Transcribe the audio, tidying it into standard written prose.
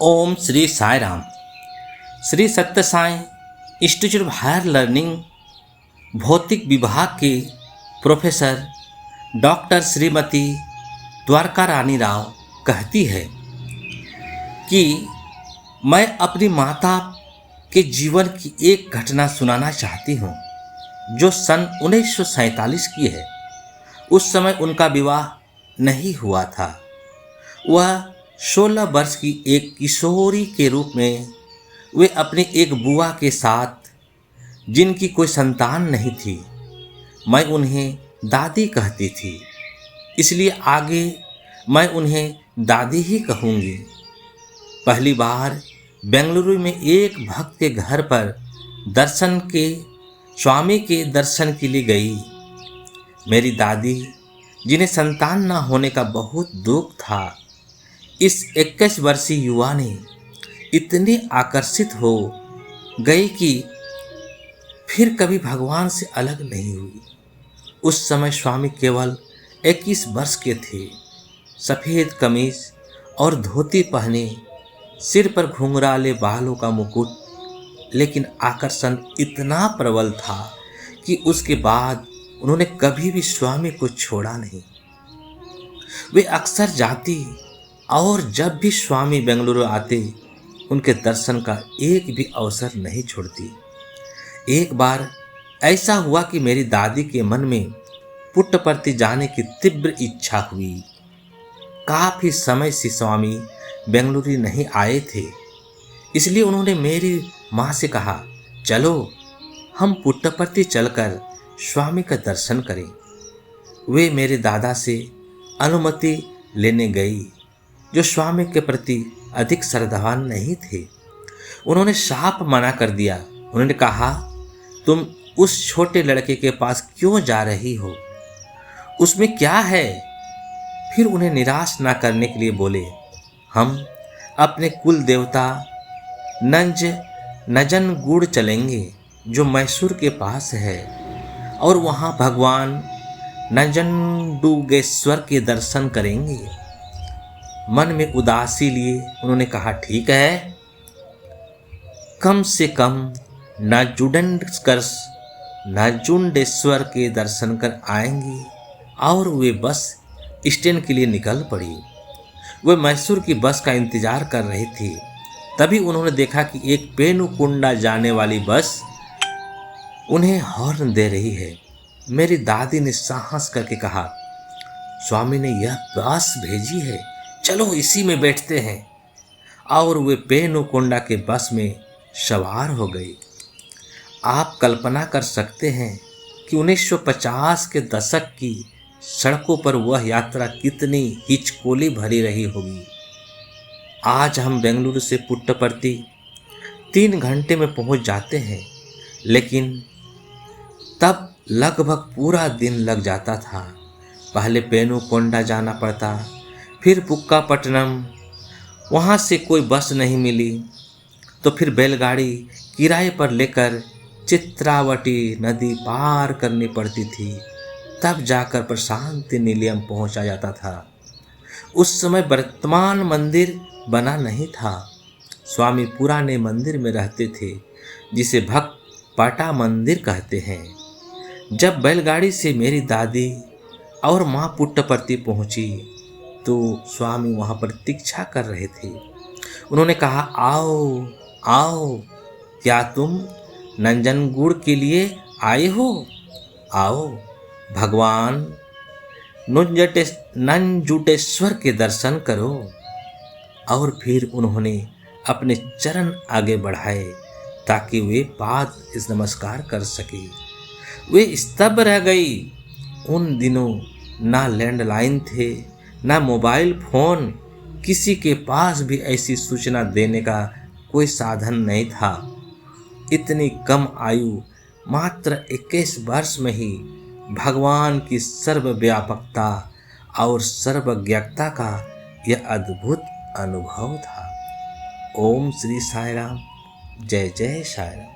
Om Shri Sai Ram. Shri Sathya Sai institute of higher learning भौतिक विभाग के प्रोफेसर डॉक्टर श्रीमती द्वारका रानी राव कहती है कि मैं अपनी माता के जीवन की एक घटना सुनाना चाहती हूँ जो सन 1947 की है। उस समय उनका विवाह नहीं हुआ था। वह 16 वर्ष की एक किशोरी के रूप में वे अपनी एक बुआ के साथ, जिनकी कोई संतान नहीं थी, मैं उन्हें दादी कहती थी, इसलिए आगे मैं उन्हें दादी ही कहूँगी। पहली बार बेंगलुरु में एक भक्त के घर पर स्वामी के दर्शन के लिए गई। मेरी दादी, जिन्हें संतान न होने का बहुत दुख था, इस 21 वर्षीय युवा ने इतनी आकर्षित हो गई कि फिर कभी भगवान से अलग नहीं हुई। उस समय स्वामी केवल 21 वर्ष के थे। सफ़ेद कमीज और धोती पहने, सिर पर घुंघराले बालों का मुकुट, लेकिन आकर्षण इतना प्रबल था कि उसके बाद उन्होंने कभी भी स्वामी को छोड़ा नहीं। वे अक्सर जाती और जब भी स्वामी बेंगलुरु आते, उनके दर्शन का एक भी अवसर नहीं छोड़ती। एक बार ऐसा हुआ कि मेरी दादी के मन में पुट्टपर्ती जाने की तीव्र इच्छा हुई। काफ़ी समय से स्वामी बेंगलुरु नहीं आए थे, इसलिए उन्होंने मेरी माँ से कहा, चलो हम पुट्टपर्ती चलकर स्वामी का दर्शन करें। वे मेरे दादा से अनुमति लेने गई, जो स्वामी के प्रति अधिक श्रद्धावान नहीं थे। उन्होंने साफ मना कर दिया। उन्होंने कहा, तुम उस छोटे लड़के के पास क्यों जा रही हो? उसमें क्या है? फिर उन्हें निराश ना करने के लिए बोले, हम अपने कुल देवता नंजनगुड़ चलेंगे, जो मैसूर के पास है, और वहाँ भगवान नंजनडूगेश्वर के दर्शन करेंगे। मन में उदासी लिए उन्होंने कहा, ठीक है, कम से कम नंजुंडेश्वर के दर्शन कर आएंगी। और वे बस स्टैंड के लिए निकल पड़ी। वे मैसूर की बस का इंतजार कर रही थी। तभी उन्होंने देखा कि एक पेनुकुंडा जाने वाली बस उन्हें हॉर्न दे रही है। मेरी दादी ने साहस करके कहा, स्वामी ने यह बस भेजी है, चलो इसी में बैठते हैं। और वे पेनुकोंडा के बस में सवार हो गई। आप कल्पना कर सकते हैं कि 1950 के दशक की सड़कों पर वह यात्रा कितनी हिचकोली भरी रही होगी। आज हम बेंगलुरु से पुट्टपर्ती 3 घंटे में पहुंच जाते हैं, लेकिन तब लगभग पूरा दिन लग जाता था। पहले पेनुकोंडा जाना पड़ता, फिर बुक्कापट्टनम, वहाँ से कोई बस नहीं मिली तो फिर बैलगाड़ी किराए पर लेकर चित्रावटी नदी पार करनी पड़ती थी, तब जाकर प्रशांति निलयम पहुँचा जाता था। उस समय वर्तमान मंदिर बना नहीं था। स्वामी पुराने मंदिर में रहते थे, जिसे भक्त पाटा मंदिर कहते हैं। जब बैलगाड़ी से मेरी दादी और माँ पुट्टपर्ती पहुँची तो स्वामी वहाँ पर प्रतीक्षा कर रहे थे। उन्होंने कहा, आओ आओ, क्या तुम नंजनगुड़ के लिए आए हो? आओ, भगवान नंजुटेश्वर के दर्शन करो। और फिर उन्होंने अपने चरण आगे बढ़ाए ताकि वे पाद नमस्कार कर सके। वे स्तब्ध रह गई। उन दिनों ना लैंडलाइन थे, ना मोबाइल फोन, किसी के पास भी ऐसी सूचना देने का कोई साधन नहीं था। इतनी कम आयु, मात्र 21 वर्ष में ही भगवान की सर्वव्यापकता और सर्वज्ञता का यह अद्भुत अनुभव था। ओम श्री साई राम। जय जय साई राम।